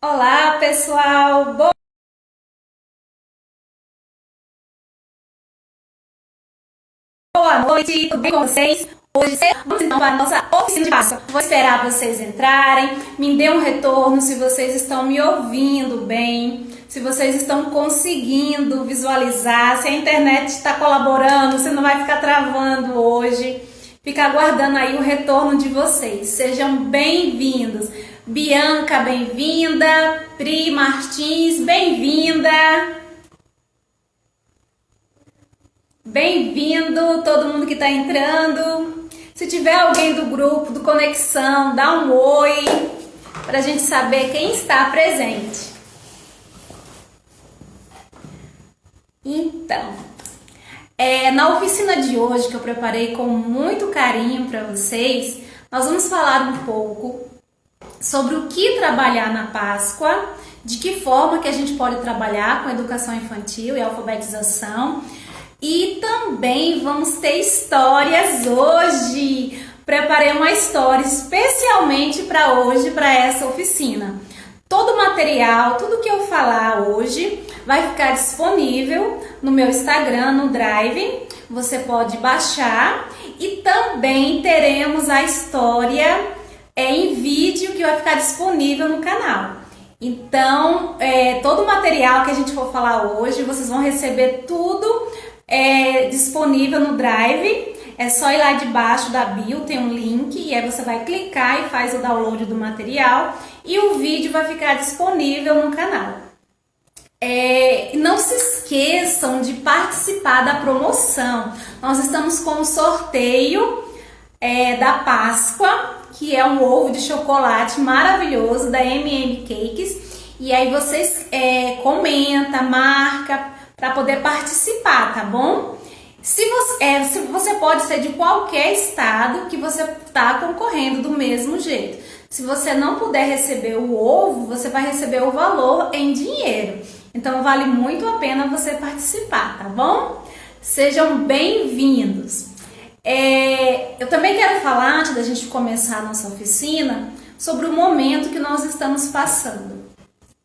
Olá, pessoal! Boa noite, tudo bem com vocês? Hoje vamos então para a nossa oficina de Páscoa. Vou esperar vocês entrarem, me dê um retorno se vocês estão me ouvindo bem, se vocês estão conseguindo visualizar, se a internet está colaborando, se não vai ficar travando hoje. Fica aguardando aí o retorno de vocês. Sejam bem-vindos. Bianca, bem-vinda. Pri Martins, bem-vinda. Bem-vindo todo mundo que está entrando. Se tiver alguém do grupo, do Conexão, dá um oi para a gente saber quem está presente. Então, na oficina de hoje, que eu preparei com muito carinho para vocês, nós vamos falar um pouco sobre o que trabalhar na Páscoa, de que forma que a gente pode trabalhar com educação infantil e alfabetização. E também vamos ter histórias hoje. Preparei uma história especialmente para hoje, para essa oficina. Todo o material, tudo que eu falar hoje vai ficar disponível no meu Instagram, no Drive. Você pode baixar e também teremos a história em vídeo que vai ficar disponível no canal. Então, todo o material que a gente for falar hoje, vocês vão receber tudo disponível no Drive. É só ir lá debaixo da bio, tem um link e aí você vai clicar e faz o download do material e o vídeo vai ficar disponível no canal. Não se esqueçam de participar da promoção. Nós estamos com o sorteio da Páscoa, que é um ovo de chocolate maravilhoso da MM Cakes. E aí vocês comenta, marca para poder participar, tá bom? Se você pode ser de qualquer estado que você está concorrendo do mesmo jeito. Se você não puder receber o ovo, você vai receber o valor em dinheiro. Então vale muito a pena você participar, tá bom? Sejam bem-vindos. Eu também quero falar, antes da gente começar a nossa oficina, sobre o momento que nós estamos passando.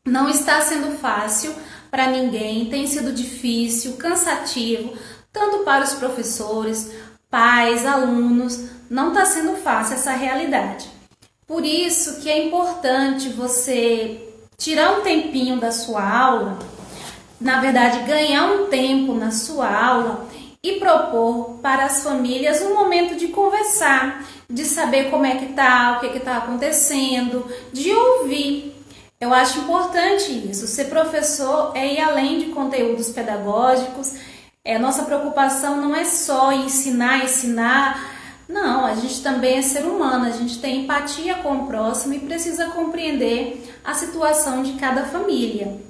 Não está sendo fácil para ninguém, tem sido difícil, cansativo, tanto para os professores, pais, alunos, não está sendo fácil essa realidade. Por isso que é importante você tirar um tempinho da sua aula, na verdade ganhar um tempo na sua aula e propor para as famílias um momento de conversar, de saber como é que tá, o que está acontecendo, de ouvir. Eu acho importante isso. Ser professor é ir além de conteúdos pedagógicos. Nossa preocupação não é só ensinar. Não, a gente também é ser humano, a gente tem empatia com o próximo e precisa compreender a situação de cada família.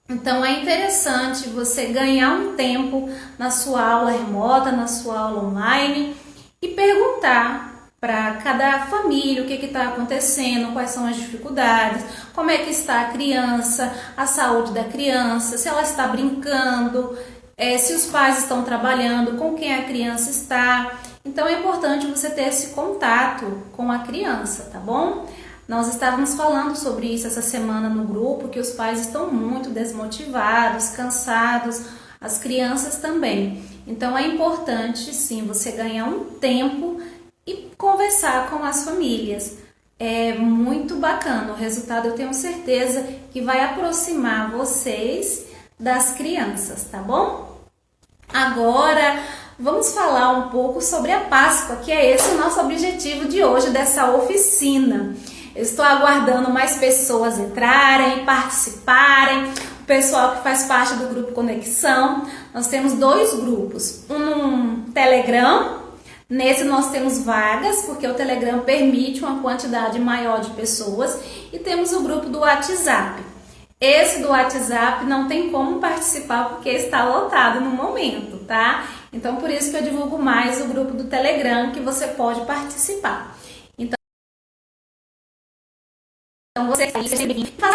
Então é interessante você ganhar um tempo na sua aula remota, na sua aula online e perguntar para cada família o que está acontecendo, quais são as dificuldades, como é que está a criança, a saúde da criança, se ela está brincando, se os pais estão trabalhando, com quem a criança está. Então é importante você ter esse contato com a criança, tá bom? Nós estávamos falando sobre isso essa semana no grupo, que os pais estão muito desmotivados, cansados, as crianças também. Então é importante sim você ganhar um tempo e conversar com as famílias. É muito bacana, o resultado eu tenho certeza que vai aproximar vocês das crianças, tá bom? Agora vamos falar um pouco sobre a Páscoa, que é esse o nosso objetivo de hoje dessa oficina. Eu estou aguardando mais pessoas entrarem, participarem, o pessoal que faz parte do grupo Conexão. Nós temos 2 grupos, um no Telegram. Nesse nós temos vagas, porque o Telegram permite uma quantidade maior de pessoas, e temos o grupo do WhatsApp. Esse do WhatsApp não tem como participar porque está lotado no momento, tá? Então por isso que eu divulgo mais o grupo do Telegram, que você pode participar. Então você faz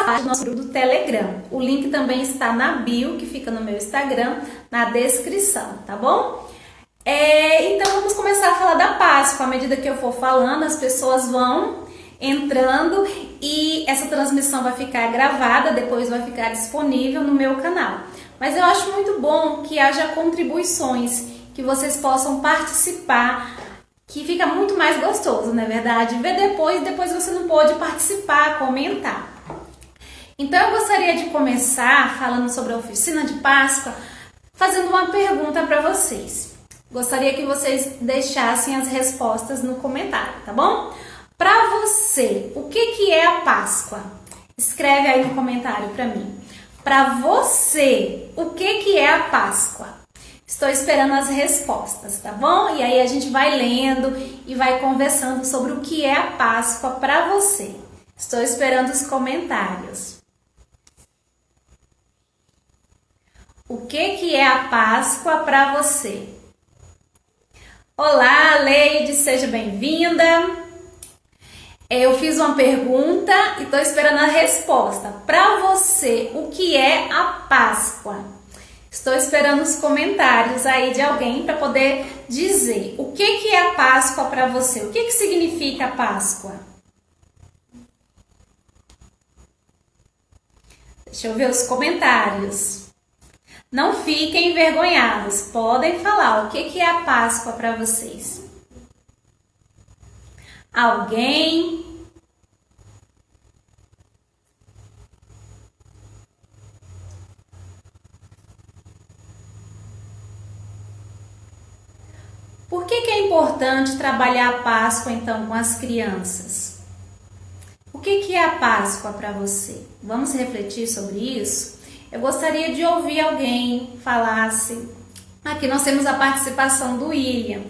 parte do nosso grupo do Telegram. O link também está na bio, que fica no meu Instagram, na descrição, tá bom? Então vamos começar a falar da Páscoa. À medida que eu for falando, as pessoas vão entrando e essa transmissão vai ficar gravada, depois vai ficar disponível no meu canal. Mas eu acho muito bom que haja contribuições, que vocês possam participar, que fica muito mais gostoso, não é verdade? Ver depois você não pode participar, comentar. Então eu gostaria de começar falando sobre a oficina de Páscoa, fazendo uma pergunta para vocês. Gostaria que vocês deixassem as respostas no comentário, tá bom? Para você, o que é a Páscoa? Escreve aí no comentário para mim. Para você, o que é a Páscoa? Estou esperando as respostas, tá bom? E aí a gente vai lendo e vai conversando sobre o que é a Páscoa para você. Estou esperando os comentários. O que é a Páscoa para você? Olá, Leide, seja bem-vinda. Eu fiz uma pergunta e estou esperando a resposta. Para você, o que é a Páscoa? Estou esperando os comentários aí de alguém para poder dizer o que é a Páscoa para você. O que significa a Páscoa? Deixa eu ver os comentários. Não fiquem envergonhados, podem falar o que é a Páscoa para vocês. Alguém? Por que é importante trabalhar a Páscoa então com as crianças? O que é a Páscoa para você? Vamos refletir sobre isso? Eu gostaria de ouvir alguém falasse. Aqui nós temos a participação do William.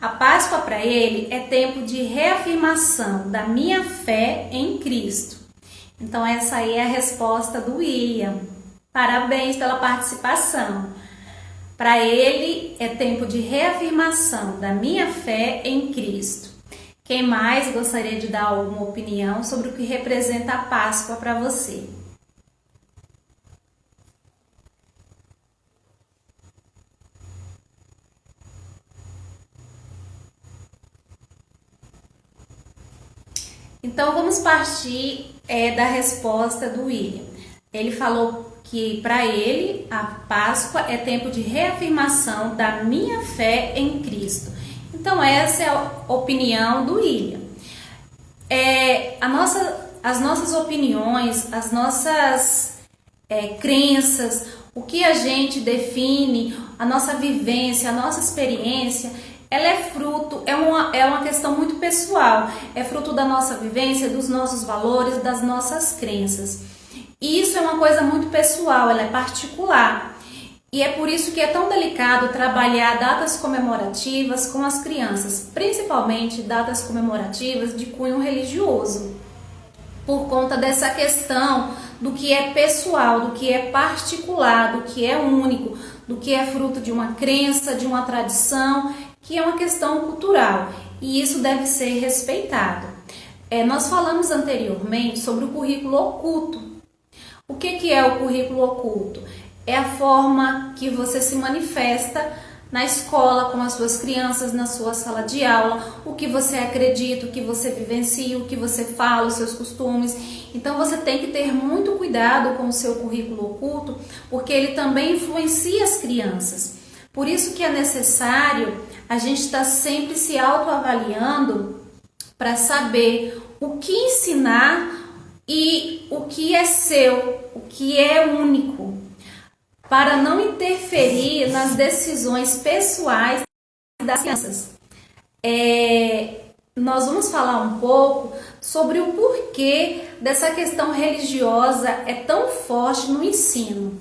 A Páscoa para ele é tempo de reafirmação da minha fé em Cristo. Então essa aí é a resposta do William. Parabéns pela participação. Para ele é tempo de reafirmação da minha fé em Cristo. Quem mais gostaria de dar alguma opinião sobre o que representa a Páscoa para você? Então vamos partir da resposta do William. Ele falou que para ele a Páscoa é tempo de reafirmação da minha fé em Cristo. Então essa é a opinião do William. As nossas opiniões, as nossas crenças, o que a gente define, a nossa vivência, a nossa experiência, ela é fruto, é uma questão muito pessoal, é fruto da nossa vivência, dos nossos valores, das nossas crenças. E isso é uma coisa muito pessoal, ela é particular. E é por isso que é tão delicado trabalhar datas comemorativas com as crianças, principalmente datas comemorativas de cunho religioso, por conta dessa questão do que é pessoal, do que é particular, do que é único, do que é fruto de uma crença, de uma tradição, que é uma questão cultural, e isso deve ser respeitado. Nós falamos anteriormente sobre o currículo oculto. O que é o currículo oculto? É a forma que você se manifesta na escola com as suas crianças, na sua sala de aula, o que você acredita, o que você vivencia, o que você fala, os seus costumes. Então você tem que ter muito cuidado com o seu currículo oculto, porque ele também influencia as crianças. Por isso que é necessário a gente estar sempre se autoavaliando para saber o que ensinar e o que é seu, o que é único, para não interferir nas decisões pessoais das crianças. Nós vamos falar um pouco sobre o porquê dessa questão religiosa é tão forte no ensino.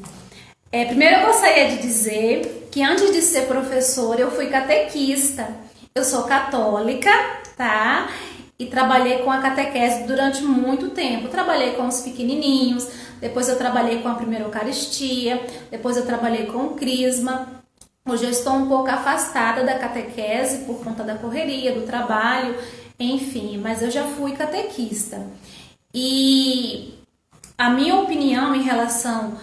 Primeiro eu gostaria de dizer que antes de ser professora eu fui catequista. Eu sou católica, tá? E trabalhei com a catequese durante muito tempo. Trabalhei com os pequenininhos, depois eu trabalhei com a primeira Eucaristia, depois eu trabalhei com o Crisma. Hoje eu estou um pouco afastada da catequese por conta da correria, do trabalho, enfim, mas eu já fui catequista. E a minha opinião em relação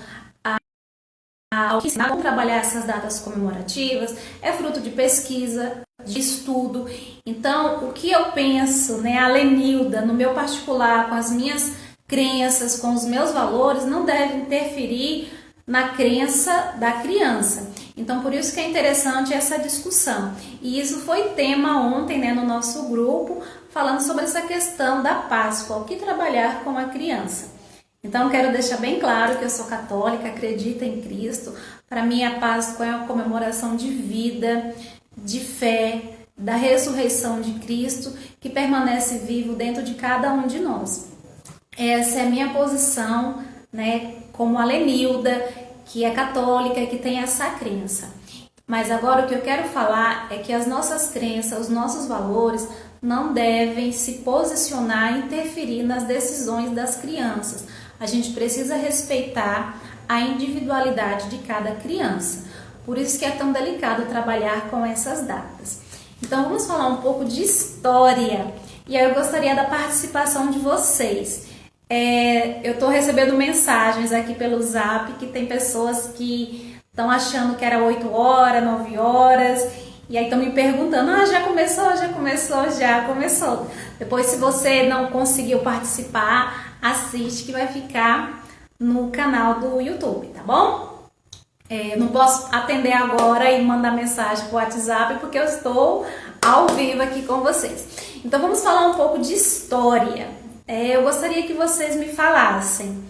ao ensinar como trabalhar essas datas comemorativas, é fruto de pesquisa, de estudo. Então, o que eu penso, né, a Lenilda, no meu particular, com as minhas crenças, com os meus valores, não deve interferir na crença da criança. Então, por isso que é interessante essa discussão. E isso foi tema ontem, né, no nosso grupo, falando sobre essa questão da Páscoa, o que trabalhar com a criança. Então, quero deixar bem claro que eu sou católica, acredito em Cristo. Para mim, a Páscoa é uma comemoração de vida, de fé, da ressurreição de Cristo, que permanece vivo dentro de cada um de nós. Essa é a minha posição, né, como a Lenilda, que é católica e que tem essa crença. Mas agora o que eu quero falar é que as nossas crenças, os nossos valores não devem se posicionar e interferir nas decisões das crianças. A gente precisa respeitar a individualidade de cada criança. Por isso que é tão delicado trabalhar com essas datas. Então vamos falar um pouco de história. E aí eu gostaria da participação de vocês. Eu estou recebendo mensagens aqui pelo Zap que tem pessoas que estão achando que era 8 horas, 9 horas, e aí estão me perguntando, já começou. Depois, se você não conseguiu participar, assiste que vai ficar no canal do YouTube, tá bom? Não posso atender agora e mandar mensagem pro WhatsApp porque eu estou ao vivo aqui com vocês. Então vamos falar um pouco de história. Eu gostaria que vocês me falassem,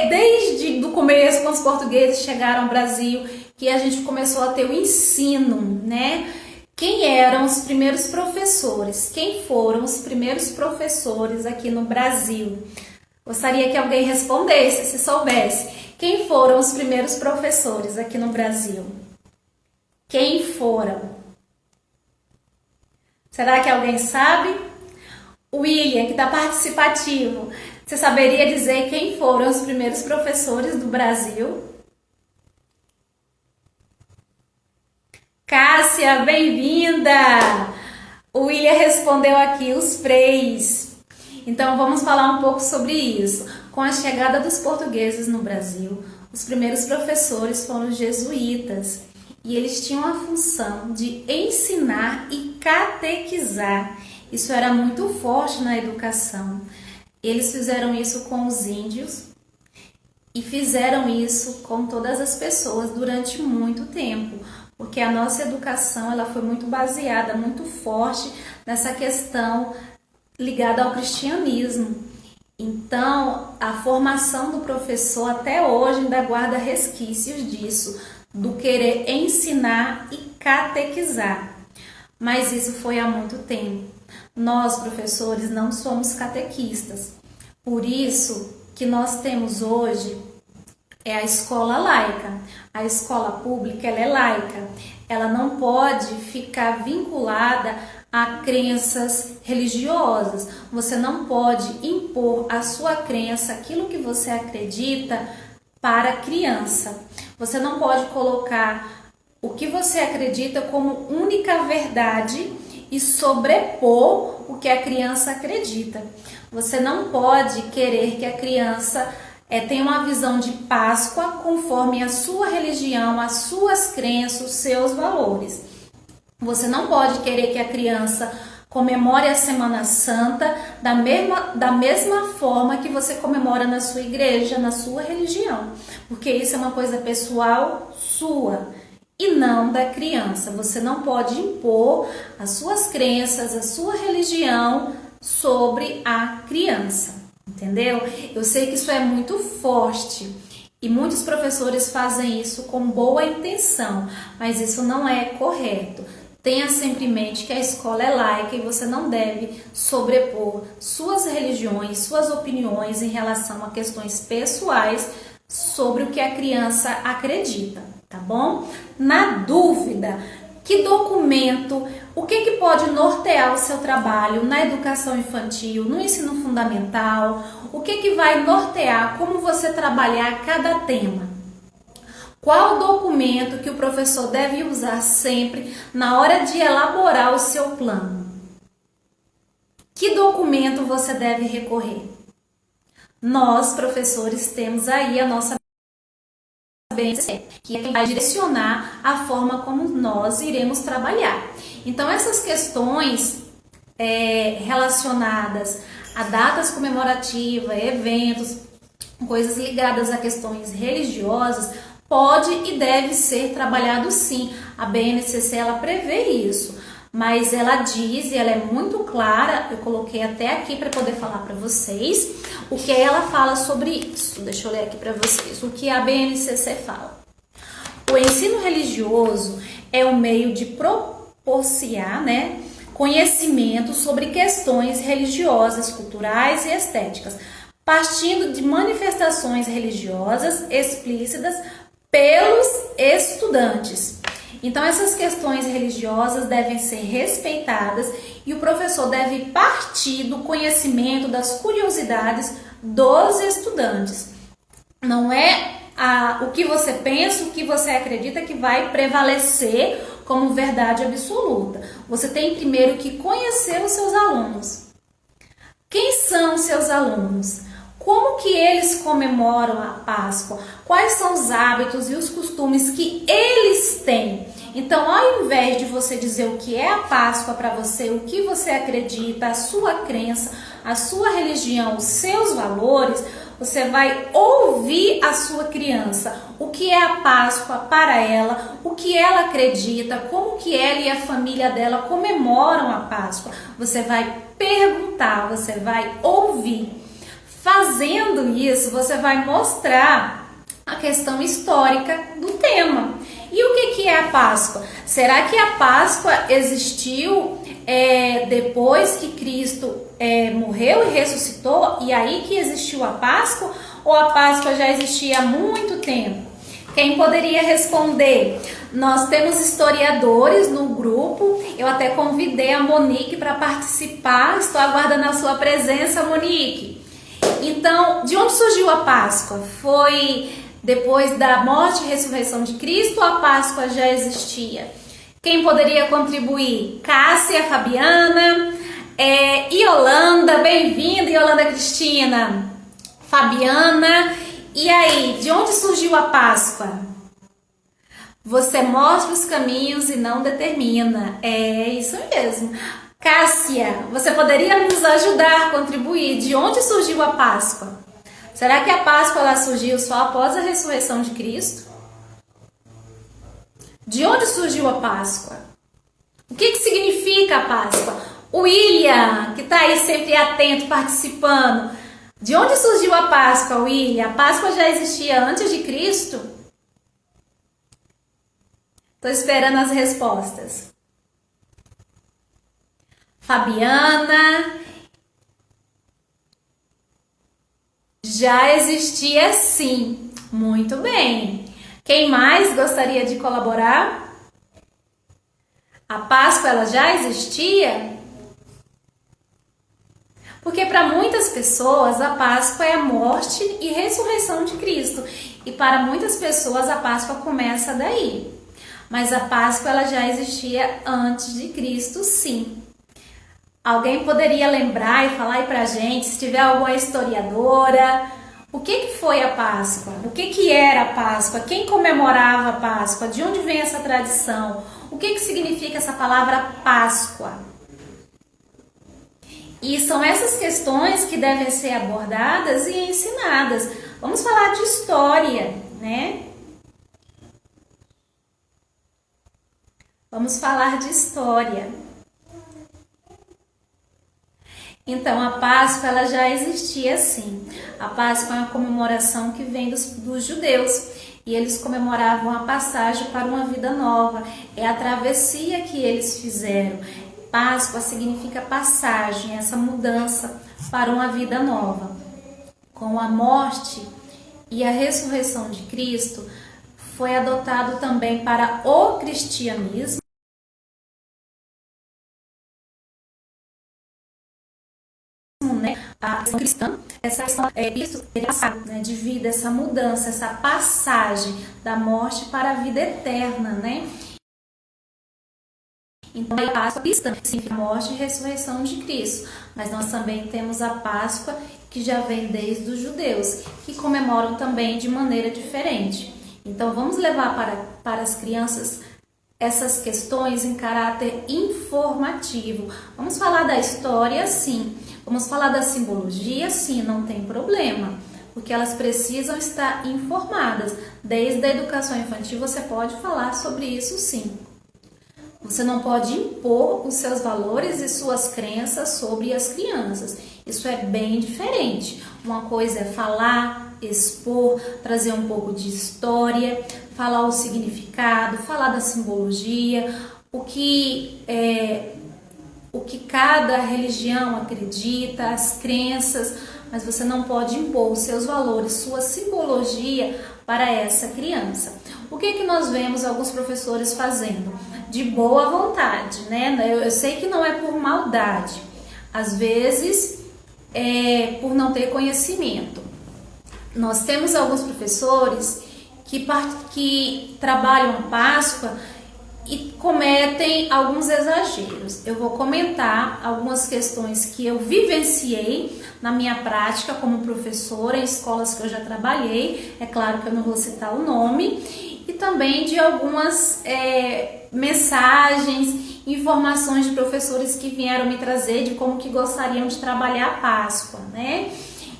desde o começo, quando os portugueses chegaram ao Brasil, que a gente começou a ter o ensino, né? Quem eram os primeiros professores? Quem foram os primeiros professores aqui no Brasil? Gostaria que alguém respondesse, se soubesse. Quem foram os primeiros professores aqui no Brasil? Quem foram? Será que alguém sabe? William, que está participativo, você saberia dizer quem foram os primeiros professores do Brasil? Cássia, bem-vinda! O William respondeu aqui, os freis. Então vamos falar um pouco sobre isso. Com a chegada dos portugueses no Brasil, os primeiros professores foram os jesuítas. E eles tinham a função de ensinar e catequizar. Isso era muito forte na educação. Eles fizeram isso com os índios e fizeram isso com todas as pessoas durante muito tempo, porque a nossa educação ela foi muito baseada, muito forte nessa questão ligada ao cristianismo. Então, a formação do professor até hoje ainda guarda resquícios disso, do querer ensinar e catequizar. Mas isso foi há muito tempo. Nós, professores, não somos catequistas. Por isso que nós temos hoje a escola laica. A escola pública ela é laica. Ela não pode ficar vinculada a crenças religiosas. Você não pode impor a sua crença, aquilo que você acredita, para a criança. Você não pode colocar o que você acredita como única verdade e sobrepor o que a criança acredita. Você não pode querer que a criança tenha uma visão de Páscoa conforme a sua religião, as suas crenças, os seus valores. Você não pode querer que a criança comemore a Semana Santa da mesma forma que você comemora na sua igreja, na sua religião. Porque isso é uma coisa pessoal sua e não da criança. Você não pode impor as suas crenças, a sua religião sobre a criança. Entendeu? Eu sei que isso é muito forte e muitos professores fazem isso com boa intenção, mas isso não é correto. Tenha sempre em mente que a escola é laica e você não deve sobrepor suas religiões, suas opiniões em relação a questões pessoais sobre o que a criança acredita, tá bom? Na dúvida, que documento, o que pode nortear o seu trabalho na educação infantil, no ensino fundamental? O que vai nortear como você trabalhar cada tema? Qual documento que o professor deve usar sempre na hora de elaborar o seu plano? Que documento você deve recorrer? nós, professores, temos aí a nossa BNCC, que é quem vai direcionar a forma como nós iremos trabalhar. Então, essas questões relacionadas a datas comemorativas, eventos, coisas ligadas a questões religiosas, pode e deve ser trabalhado sim. A BNCC, ela prevê isso, mas ela diz, e ela é muito clara, eu coloquei até aqui para poder falar para vocês, o que ela fala sobre isso. Deixa eu ler aqui para vocês, o que a BNCC fala. O ensino religioso é um meio de proporcionar, conhecimento sobre questões religiosas, culturais e estéticas, partindo de manifestações religiosas explícitas pelos estudantes. Então, essas questões religiosas devem ser respeitadas e o professor deve partir do conhecimento das curiosidades dos estudantes. Não é o que você pensa, o que você acredita que vai prevalecer como verdade absoluta. Você tem primeiro que conhecer os seus alunos. Quem são os seus alunos? Como que eles comemoram a Páscoa? Quais são os hábitos e os costumes que eles têm? Então, ao invés de você dizer o que é a Páscoa para você, o que você acredita, a sua crença, a sua religião, os seus valores, você vai ouvir a sua criança, o que é a Páscoa para ela, o que ela acredita, como que ela e a família dela comemoram a Páscoa. Você vai perguntar, você vai ouvir. Fazendo isso, você vai mostrar a questão histórica do tema. E o que é a Páscoa? Será que a Páscoa existiu depois que Cristo morreu e ressuscitou, e aí que existiu a Páscoa? Ou a Páscoa já existia há muito tempo? Quem poderia responder? Nós temos historiadores no grupo, eu até convidei a Monique para participar, estou aguardando a sua presença, Monique. Então, de onde surgiu a Páscoa? Foi depois da morte e ressurreição de Cristo ou a Páscoa já existia? Quem poderia contribuir? Cássia, Fabiana, Yolanda, bem-vinda, Yolanda Cristina, Fabiana. E aí, de onde surgiu a Páscoa? Você mostra os caminhos e não determina. É isso mesmo. Cássia, você poderia nos ajudar a contribuir? De onde surgiu a Páscoa? Será que a Páscoa ela surgiu só após a ressurreição de Cristo? De onde surgiu a Páscoa? O que significa a Páscoa? O William, que está aí sempre atento, participando. De onde surgiu a Páscoa, William? A Páscoa já existia antes de Cristo? Estou esperando as respostas. Fabiana, já existia sim. Muito bem. Quem mais gostaria de colaborar? A Páscoa ela já existia? Porque para muitas pessoas a Páscoa é a morte e ressurreição de Cristo. E para muitas pessoas a Páscoa começa daí. Mas a Páscoa ela já existia antes de Cristo, sim. Alguém poderia lembrar e falar aí pra gente, se tiver alguma historiadora, o que foi a Páscoa? O que era a Páscoa? Quem comemorava a Páscoa? De onde vem essa tradição? O que significa essa palavra Páscoa? E são essas questões que devem ser abordadas e ensinadas. Vamos falar de história, né? Vamos falar de história. Então, a Páscoa ela já existia sim. A Páscoa é uma comemoração que vem dos judeus. E eles comemoravam a passagem para uma vida nova. É a travessia que eles fizeram. Páscoa significa passagem, essa mudança para uma vida nova. Com a morte e a ressurreição de Cristo, foi adotado também para o cristianismo. A questão cristã, essa questão de vida, essa mudança, essa passagem da morte para a vida eterna, né? Então, a Páscoa cristã significa a morte e ressurreição de Cristo, mas nós também temos a Páscoa que já vem desde os judeus, que comemoram também de maneira diferente. Então, vamos levar para as crianças essas questões em caráter informativo. Vamos falar da história, sim. Vamos falar da simbologia, sim, não tem problema, porque elas precisam estar informadas. Desde a educação infantil você pode falar sobre isso, sim. Você não pode impor os seus valores e suas crenças sobre as crianças. Isso é bem diferente. Uma coisa é falar, expor, trazer um pouco de história, falar o significado, falar da simbologia, o que cada religião acredita, as crenças, mas você não pode impor os seus valores, sua simbologia para essa criança. O que nós vemos alguns professores fazendo? De boa vontade, né? Eu sei que não é por maldade, às vezes é por não ter conhecimento. Nós temos alguns professores que trabalham a Páscoa e cometem alguns exageros. Eu vou comentar algumas questões que eu vivenciei na minha prática como professora em escolas que eu já trabalhei. É claro que eu não vou citar o nome. E também de algumas mensagens, informações de professores que vieram me trazer de como que gostariam de trabalhar a Páscoa, né?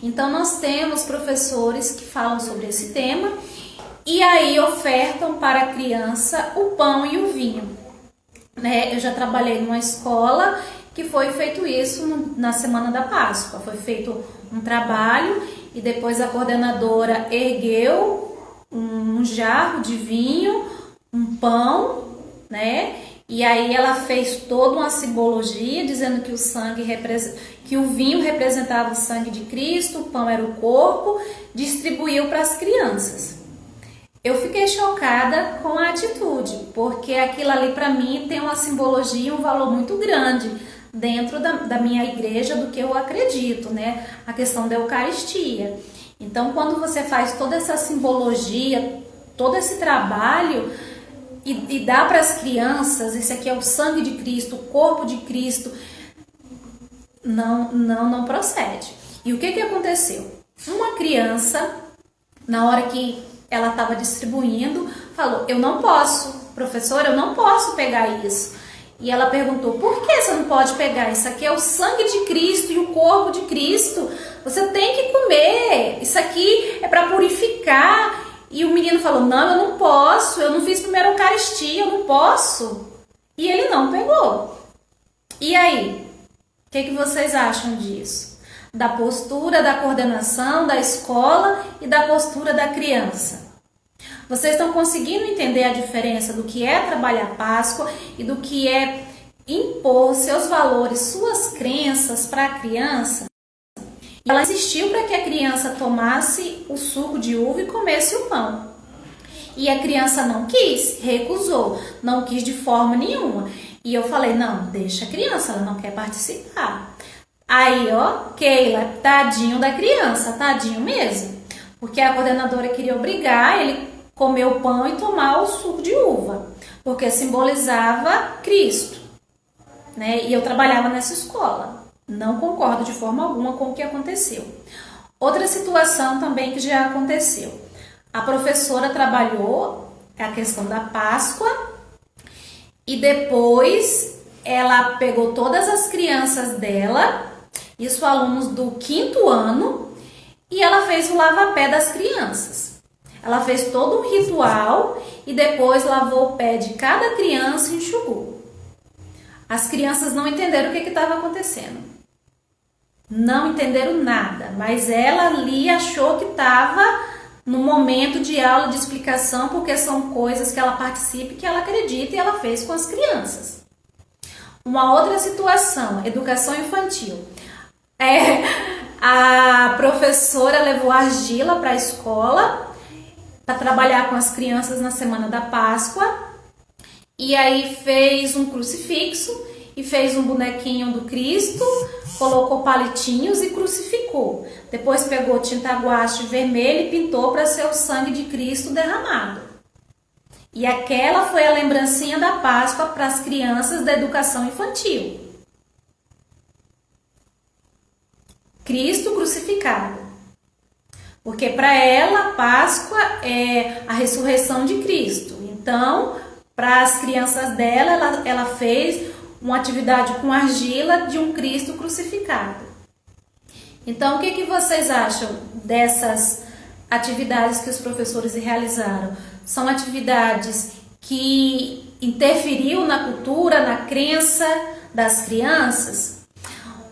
Então, nós temos professores que falam sobre esse tema e aí ofertam para a criança o pão e o vinho, né? Eu já trabalhei numa escola que foi feito isso na semana da Páscoa. Foi feito um trabalho e depois a coordenadora ergueu um jarro de vinho, um pão, né? E aí ela fez toda uma simbologia dizendo que o vinho representava o sangue de Cristo, o pão era o corpo, distribuiu para as crianças. Eu fiquei chocada com a atitude, porque aquilo ali para mim tem uma simbologia e um valor muito grande dentro da minha igreja, do que eu acredito, né? A questão da Eucaristia. Então, quando você faz toda essa simbologia, todo esse trabalho e dá para as crianças, esse aqui é o sangue de Cristo, o corpo de Cristo, não procede. E o que aconteceu? Uma criança, na hora que ela estava distribuindo, falou: eu não posso, professora, eu não posso pegar isso. E ela perguntou: por que você não pode pegar? Isso aqui é o sangue de Cristo e o corpo de Cristo. Você tem que comer. Isso aqui é para purificar. E o menino falou: não, eu não posso. Eu não fiz primeiro a Eucaristia, eu não posso. E ele não pegou. E aí? O que vocês acham disso? Da postura da coordenação, da escola e da postura da criança. Vocês estão conseguindo entender a diferença do que é trabalhar Páscoa e do que é impor seus valores, suas crenças para a criança? E ela insistiu para que a criança tomasse o suco de uva e comesse o pão. E a criança não quis, recusou, não quis de forma nenhuma. E eu falei: não, deixa a criança, ela não quer participar. Aí, Keila, tadinho da criança, tadinho mesmo. Porque a coordenadora queria obrigar ele a comer o pão e tomar o suco de uva, porque simbolizava Cristo, né? E eu trabalhava nessa escola. Não concordo de forma alguma com o que aconteceu. Outra situação também que já aconteceu. A professora trabalhou a questão da Páscoa e depois ela pegou todas as crianças dela, isso alunos do 5º ano, e ela fez o lava-pé das crianças. Ela fez todo um ritual e depois lavou o pé de cada criança e enxugou. As crianças não entenderam o que estava acontecendo. Não entenderam nada, mas ela ali achou que estava no momento de aula de explicação, porque são coisas que ela participa e que ela acredita, e ela fez com as crianças. Uma outra situação, educação infantil. A professora levou argila para a escola para trabalhar com as crianças na semana da Páscoa, e aí fez um crucifixo e fez um bonequinho do Cristo, colocou palitinhos e crucificou. Depois pegou tinta guache vermelha e pintou para ser o sangue de Cristo derramado. E aquela foi a lembrancinha da Páscoa para as crianças da educação infantil. Cristo crucificado. Porque para ela, a Páscoa é a ressurreição de Cristo. Então, para as crianças dela, ela fez uma atividade com argila de um Cristo crucificado. Então, o que vocês acham dessas atividades que os professores realizaram? São atividades que interferiu na cultura, na crença das crianças?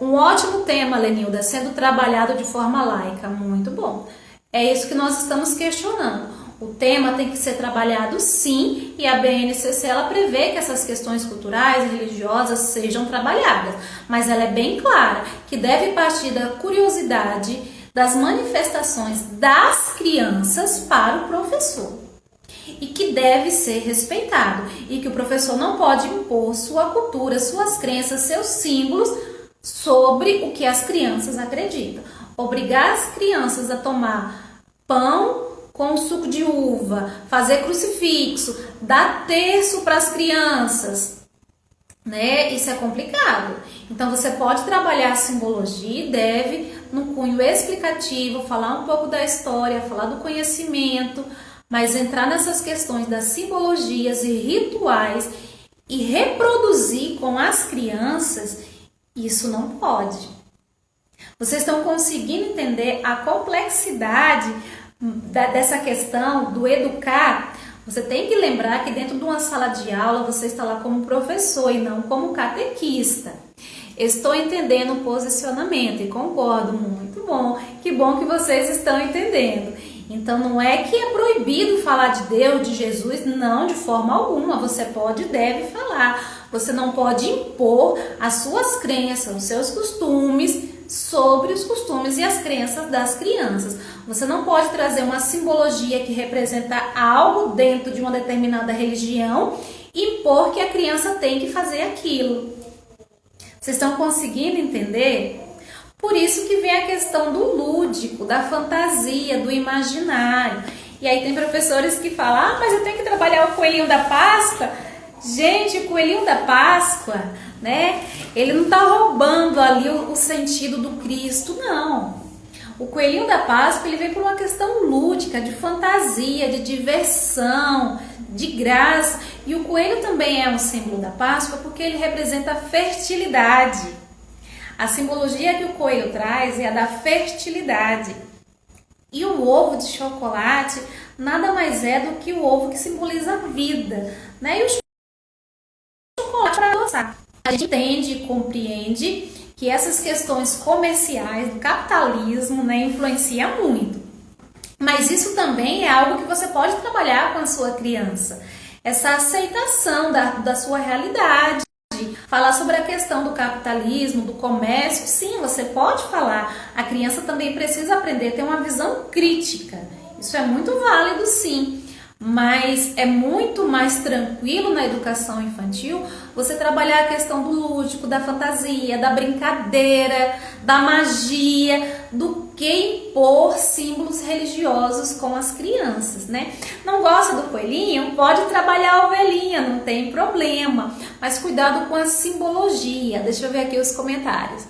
Um ótimo tema, Lenilda, sendo trabalhado de forma laica, muito bom. É isso que nós estamos questionando. O tema tem que ser trabalhado sim, e a BNCC ela prevê que essas questões culturais e religiosas sejam trabalhadas, mas ela é bem clara que deve partir da curiosidade das manifestações das crianças para o professor e que deve ser respeitado e que o professor não pode impor sua cultura, suas crenças, seus símbolos sobre o que as crianças acreditam. Obrigar as crianças a tomar pão com suco de uva, fazer crucifixo, dar terço para as crianças, né? Isso é complicado. Então você pode trabalhar a simbologia e deve, no cunho explicativo, falar um pouco da história, falar do conhecimento, mas entrar nessas questões das simbologias e rituais e reproduzir com as crianças, isso não pode. Vocês estão conseguindo entender a complexidade dessa questão do educar? Você tem que lembrar que dentro de uma sala de aula você está lá como professor e não como catequista. Estou entendendo o posicionamento e concordo, muito bom. Que bom que vocês estão entendendo. Então não é que é proibido falar de Deus, de Jesus, não, de forma alguma. Você pode e deve falar. Você não pode impor as suas crenças, os seus costumes sobre os costumes e as crenças das crianças. Você não pode trazer uma simbologia que representa algo dentro de uma determinada religião e impor que a criança tem que fazer aquilo. Vocês estão conseguindo entender? Por isso que vem a questão do lúdico, da fantasia, do imaginário. E aí tem professores que falam, mas eu tenho que trabalhar o coelhinho da Páscoa. Gente, o coelhinho da Páscoa, né? Ele não está roubando ali o sentido do Cristo, não. O coelhinho da Páscoa, ele vem por uma questão lúdica, de fantasia, de diversão, de graça. E o coelho também é um símbolo da Páscoa porque ele representa a fertilidade. A simbologia que o coelho traz é a da fertilidade. E o ovo de chocolate nada mais é do que o ovo que simboliza a vida, né? E o chocolate para adoçar. A gente entende e compreende que essas questões comerciais do capitalismo, né, influenciam muito. Mas isso também é algo que você pode trabalhar com a sua criança. Essa aceitação da sua realidade. Falar sobre a questão do capitalismo, do comércio, sim, você pode falar. A criança também precisa aprender a ter uma visão crítica. Isso é muito válido, sim. Mas é muito mais tranquilo na educação infantil você trabalhar a questão do lúdico, da fantasia, da brincadeira, da magia, do que impor símbolos religiosos com as crianças, né? Não gosta do coelhinho? Pode trabalhar a ovelhinha, não tem problema. Mas cuidado com a simbologia. Deixa eu ver aqui os comentários.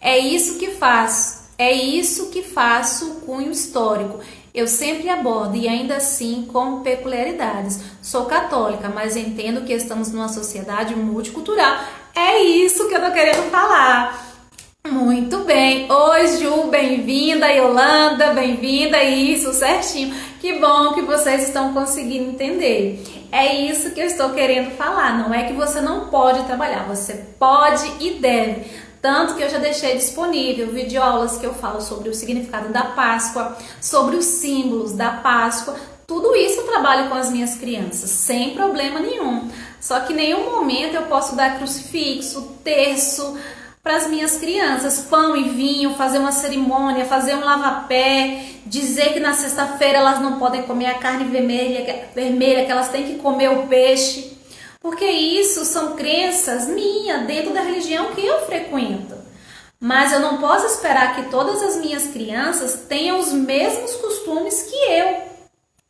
É isso que faço. É isso que faço o cunho histórico. Eu sempre abordo e ainda assim com peculiaridades. Sou católica, mas entendo que estamos numa sociedade multicultural. É isso que eu tô querendo falar. Muito bem. Oi, Ju, bem-vinda. Yolanda, bem-vinda. Isso, certinho. Que bom que vocês estão conseguindo entender. É isso que eu estou querendo falar. Não é que você não pode trabalhar, você pode e deve. Tanto que eu já deixei disponível videoaulas que eu falo sobre o significado da Páscoa, sobre os símbolos da Páscoa. Tudo isso eu trabalho com as minhas crianças, sem problema nenhum. Só que em nenhum momento eu posso dar crucifixo, terço para as minhas crianças, pão e vinho, fazer uma cerimônia, fazer um lava-pé, dizer que na sexta-feira elas não podem comer a carne vermelha, que elas têm que comer o peixe. Porque isso são crenças minhas dentro da religião que eu frequento. Mas eu não posso esperar que todas as minhas crianças tenham os mesmos costumes que eu.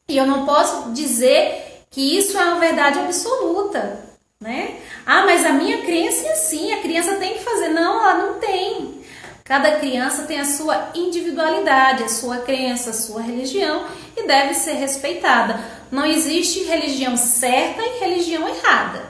E eu não posso dizer que isso é uma verdade absoluta, né? Ah, mas a minha crença é assim, a criança tem que fazer. Não, ela não tem. Cada criança tem a sua individualidade, a sua crença, a sua religião e deve ser respeitada. Não existe religião certa e religião errada.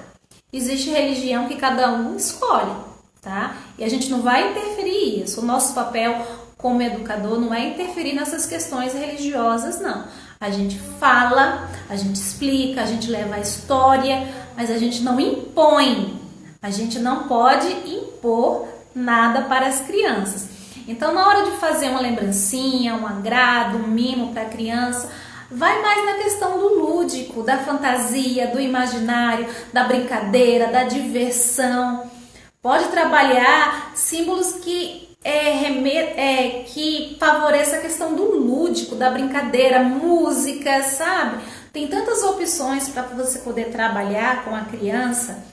Existe religião que cada um escolhe, tá? E a gente não vai interferir isso. O nosso papel como educador não é interferir nessas questões religiosas, não. A gente fala, a gente explica, a gente leva a história, mas a gente não impõe. A gente não pode impor nada para as crianças. Então, na hora de fazer uma lembrancinha, um agrado, um mimo para a criança, vai mais na questão do lúdico, da fantasia, do imaginário, da brincadeira, da diversão. Pode trabalhar símbolos que favoreçam a questão do lúdico, da brincadeira, música, sabe? Tem tantas opções para você poder trabalhar com a criança.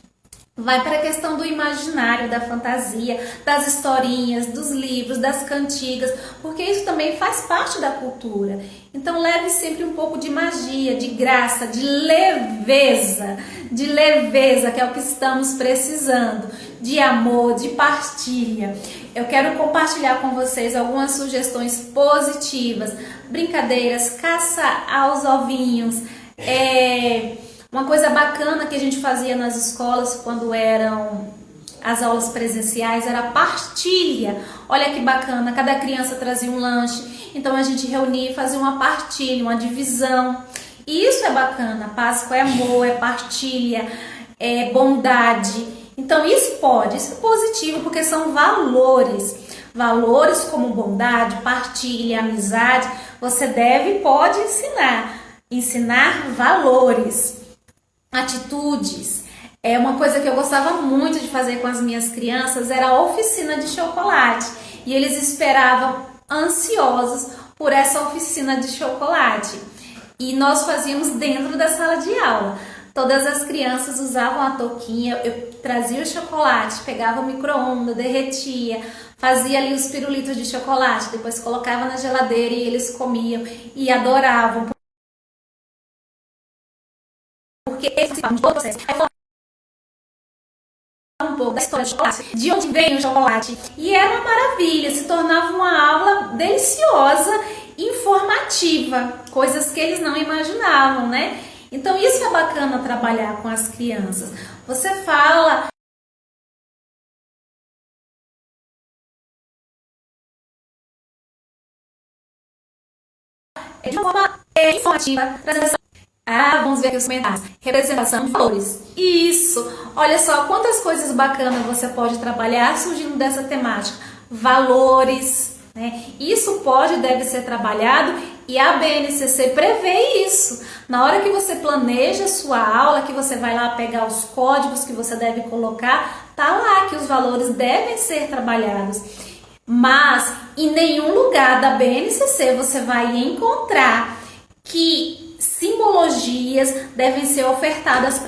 Vai para a questão do imaginário, da fantasia, das historinhas, dos livros, das cantigas, porque isso também faz parte da cultura. Então leve sempre um pouco de magia, de graça, de leveza, que é o que estamos precisando, de amor, de partilha. Eu quero compartilhar com vocês algumas sugestões positivas, brincadeiras, caça aos ovinhos, uma coisa bacana que a gente fazia nas escolas quando eram as aulas presenciais era a partilha. Olha que bacana, cada criança trazia um lanche, então a gente reunia e fazia uma partilha, uma divisão. E isso é bacana, Páscoa é amor, é partilha, é bondade. Então isso é positivo, porque são valores. Valores como bondade, partilha, amizade, você pode ensinar valores. Atitudes. Uma coisa que eu gostava muito de fazer com as minhas crianças era a oficina de chocolate. E eles esperavam ansiosos por essa oficina de chocolate. E nós fazíamos dentro da sala de aula. Todas as crianças usavam a touquinha, eu trazia o chocolate, pegava o micro-ondas, derretia, fazia ali os pirulitos de chocolate, depois colocava na geladeira e eles comiam e adoravam. Porque eles participavam de todo o processo. Aí falava um pouco da história do chocolate, de onde vem o chocolate. E era uma maravilha, se tornava uma aula deliciosa, informativa, coisas que eles não imaginavam, né? Então isso é bacana trabalhar com as crianças. Você fala de uma forma informativa, trazendo vamos ver aqui os comentários. Representação de valores. Isso! Olha só quantas coisas bacanas você pode trabalhar surgindo dessa temática. Valores, né? Isso pode e deve ser trabalhado e a BNCC prevê isso. Na hora que você planeja a sua aula, que você vai lá pegar os códigos que você deve colocar, tá lá que os valores devem ser trabalhados. Mas em nenhum lugar da BNCC você vai encontrar que simbologias devem ser ofertadas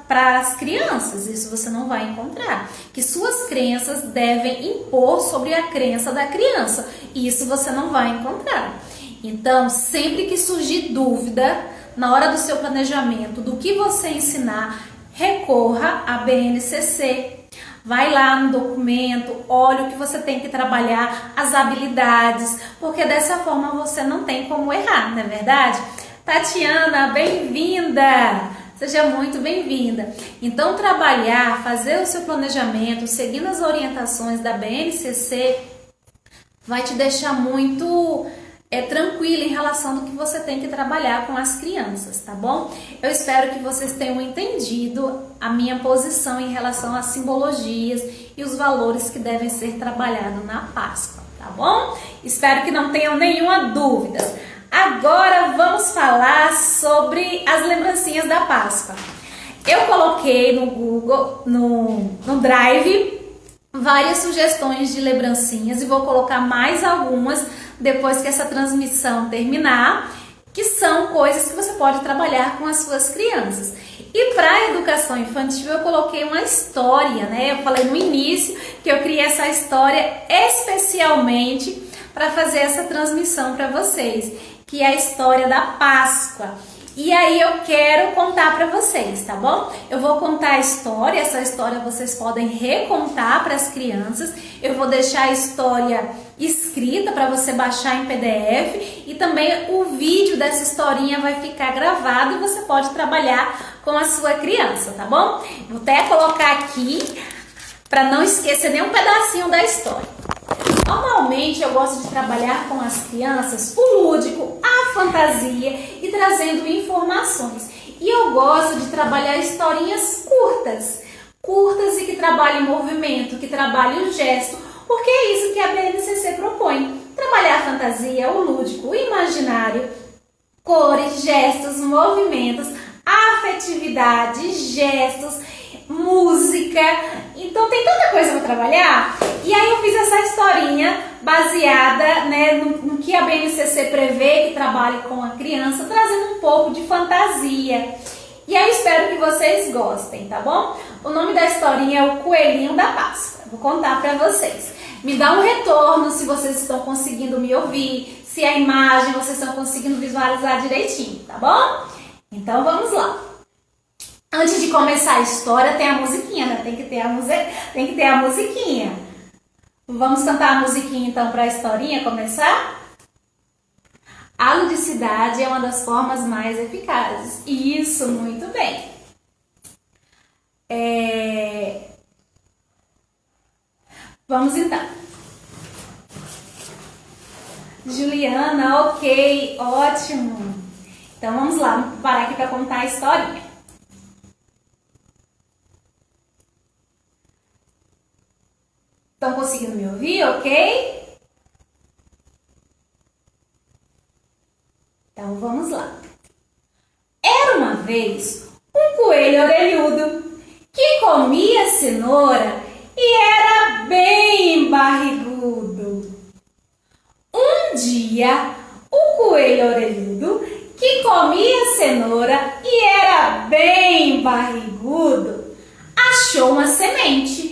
para as crianças. Isso você não vai encontrar. Que suas crenças devem impor sobre a crença da criança. Isso você não vai encontrar. Então, sempre que surgir dúvida, na hora do seu planejamento, do que você ensinar, recorra à BNCC. Vai lá no documento, olha o que você tem que trabalhar, as habilidades, porque dessa forma você não tem como errar, não é verdade? Tatiana, bem-vinda! Seja muito bem-vinda. Então, fazer o seu planejamento, seguindo as orientações da BNCC, vai te deixar muito tranquila em relação do que você tem que trabalhar com as crianças, tá bom? Eu espero que vocês tenham entendido a minha posição em relação às simbologias e os valores que devem ser trabalhados na Páscoa, tá bom? Espero que não tenham nenhuma dúvida. Agora vamos falar sobre as lembrancinhas da Páscoa. Eu coloquei no Google, no Drive, várias sugestões de lembrancinhas e vou colocar mais algumas depois que essa transmissão terminar, que são coisas que você pode trabalhar com as suas crianças. E para a educação infantil eu coloquei uma história, né? Eu falei no início que eu criei essa história especialmente para fazer essa transmissão para vocês, que é a história da Páscoa. E aí eu quero contar para vocês, tá bom? Eu vou contar a história, essa história vocês podem recontar para as crianças. Eu vou deixar a história escrita para você baixar em PDF e também o vídeo dessa historinha vai ficar gravado e você pode trabalhar com a sua criança, tá bom? Vou até colocar aqui para não esquecer nenhum pedacinho da história. Normalmente eu gosto de trabalhar com as crianças o lúdico, a fantasia e trazendo informações. E eu gosto de trabalhar historinhas curtas e que trabalhem movimento, que trabalhem o gesto, porque é isso que a BNCC propõe. Trabalhar a fantasia, o lúdico, o imaginário, cores, gestos, movimentos, afetividade, gestos, música, então tem tanta coisa para trabalhar. E aí eu fiz essa historinha baseada, né, no que a BNCC prevê que trabalhe com a criança, trazendo um pouco de fantasia. E aí eu espero que vocês gostem, tá bom? O nome da historinha é O Coelhinho da Páscoa. Vou contar para vocês. Me dá um retorno se vocês estão conseguindo me ouvir, se a imagem vocês estão conseguindo visualizar direitinho, tá bom? Então vamos lá. Antes de começar a história, tem a musiquinha, né? Tem que ter a musiquinha. Vamos cantar a musiquinha então para a historinha começar? A ludicidade é uma das formas mais eficazes. Isso, muito bem. Vamos então. Juliana, ok, ótimo. Então vamos lá, vamos parar aqui para contar a historinha. Estão conseguindo me ouvir, ok? Então vamos lá. Era uma vez um coelho orelhudo que comia cenoura e era bem barrigudo. Um dia, o coelho orelhudo que comia cenoura e era bem barrigudo achou uma semente.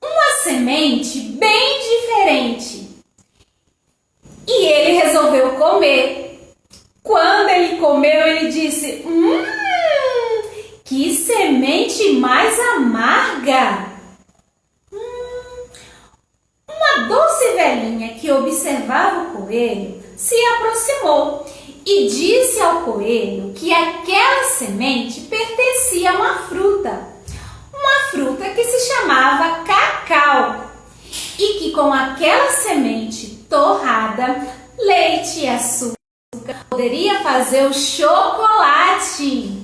Uma semente bem diferente. E ele resolveu comer. Quando ele comeu, ele disse: que semente mais amarga! Uma doce velhinha que observava o coelho se aproximou e disse ao coelho que aquela semente pertencia a uma fruta. Uma fruta que se chamava cacau e que com aquela semente torrada, leite e açúcar, poderia fazer o chocolate.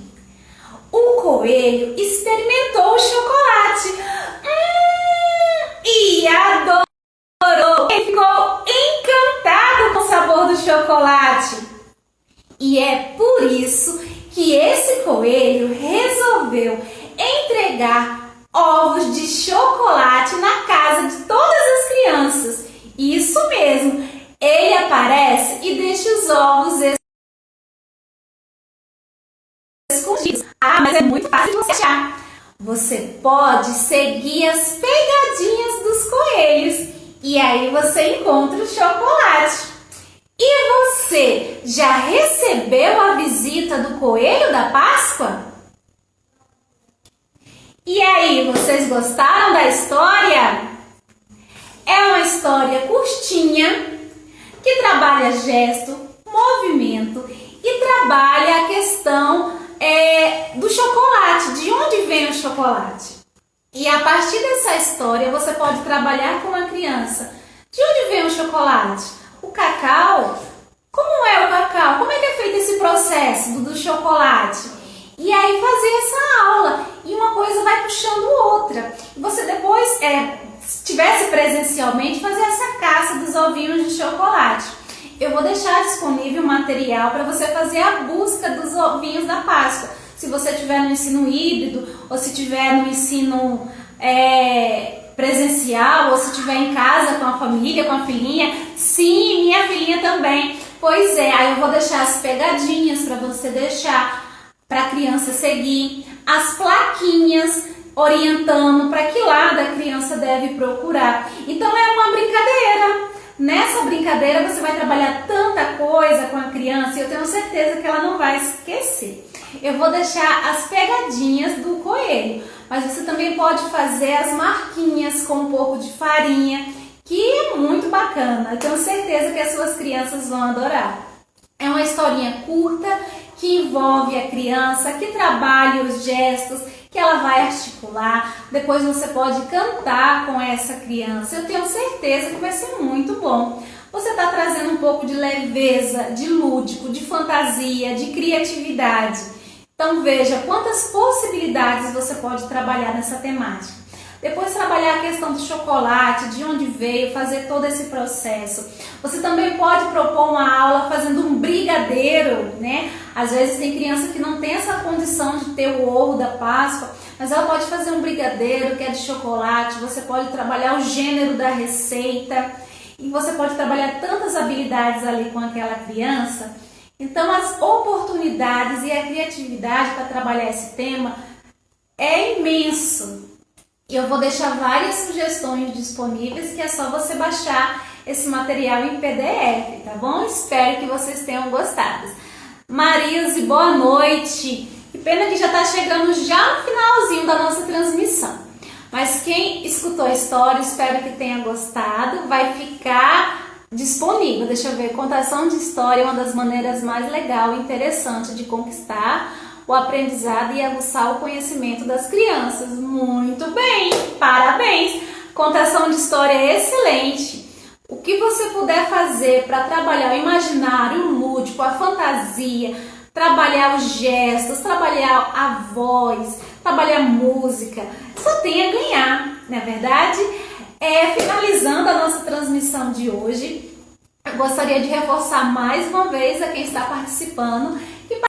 O coelho experimentou o chocolate e adorou. Ele ficou encantado com o sabor do chocolate. E é por isso que esse coelho resolveu entregar ovos de chocolate na casa de todas as crianças. Isso mesmo, ele aparece e deixa os ovos escondidos. Ah, mas é muito fácil de você achar. Você pode seguir as pegadinhas dos coelhos e aí você encontra o chocolate. E você já recebeu a visita do coelho da Páscoa? E aí, vocês gostaram da história? É uma história curtinha que trabalha gesto, movimento e trabalha a questão do chocolate, de onde vem o chocolate. E a partir dessa história você pode trabalhar com a criança. De onde vem o chocolate? O cacau? Como é o cacau? Como é que é feito esse processo do chocolate? E aí fazer essa aula. E uma coisa vai puxando outra. E você depois, se tivesse presencialmente, fazer essa caça dos ovinhos de chocolate. Eu vou deixar disponível o material para você fazer a busca dos ovinhos da Páscoa. Se você estiver no ensino híbrido, ou se estiver no ensino presencial, ou se estiver em casa com a família, com a filhinha. Sim, minha filhinha também. Pois é, aí eu vou deixar as pegadinhas para você deixar para a criança seguir, as plaquinhas orientando para que lado a criança deve procurar. Então é uma brincadeira, Nessa brincadeira você vai trabalhar tanta coisa com a criança e eu tenho certeza que ela não vai esquecer. Eu vou deixar as pegadinhas do coelho, mas você também pode fazer as marquinhas com um pouco de farinha, que é muito bacana. Eu tenho certeza que as suas crianças vão adorar. É uma historinha curta que envolve a criança, que trabalha os gestos, que ela vai articular. Depois você pode cantar com essa criança. Eu tenho certeza que vai ser muito bom. Você está trazendo um pouco de leveza, de lúdico, de fantasia, de criatividade. Então veja quantas possibilidades você pode trabalhar nessa temática. Depois trabalhar a questão do chocolate, de onde veio, fazer todo esse processo. Você também pode propor uma aula fazendo um brigadeiro, né? Às vezes tem criança que não tem essa condição de ter o ovo da Páscoa, mas ela pode fazer um brigadeiro que é de chocolate. Você pode trabalhar o gênero da receita e você pode trabalhar tantas habilidades ali com aquela criança. Então as oportunidades e a criatividade para trabalhar esse tema é imenso. E eu vou deixar várias sugestões disponíveis, que é só você baixar esse material em PDF, tá bom? Espero que vocês tenham gostado. Marise, boa noite. Que pena que já está chegando já no finalzinho da nossa transmissão. Mas quem escutou a história, espero que tenha gostado. Vai ficar disponível. Deixa eu ver, contação de história é uma das maneiras mais legais e interessantes de conquistar o aprendizado e aguçar o conhecimento das crianças. Muito bem, parabéns! Contação de história é excelente. O que você puder fazer para trabalhar o imaginário, o lúdico, a fantasia, trabalhar os gestos, trabalhar a voz, trabalhar a música, só tem a ganhar, não é verdade? Finalizando a nossa transmissão de hoje, eu gostaria de reforçar mais uma vez a quem está participando que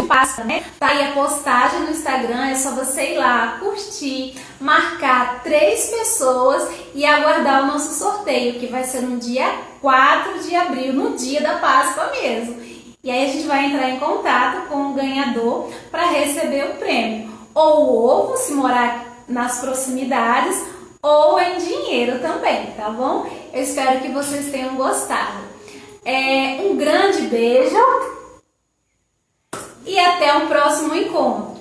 passa, né? Tá aí a postagem no Instagram, é só você ir lá, curtir, marcar 3 pessoas e aguardar o nosso sorteio, que vai ser no dia 4 de abril, no dia da Páscoa mesmo. E aí a gente vai entrar em contato com o ganhador para receber o prêmio. Ou o ovo, se morar nas proximidades, ou em dinheiro também, tá bom? Eu espero que vocês tenham gostado. Um grande beijo e até o próximo encontro.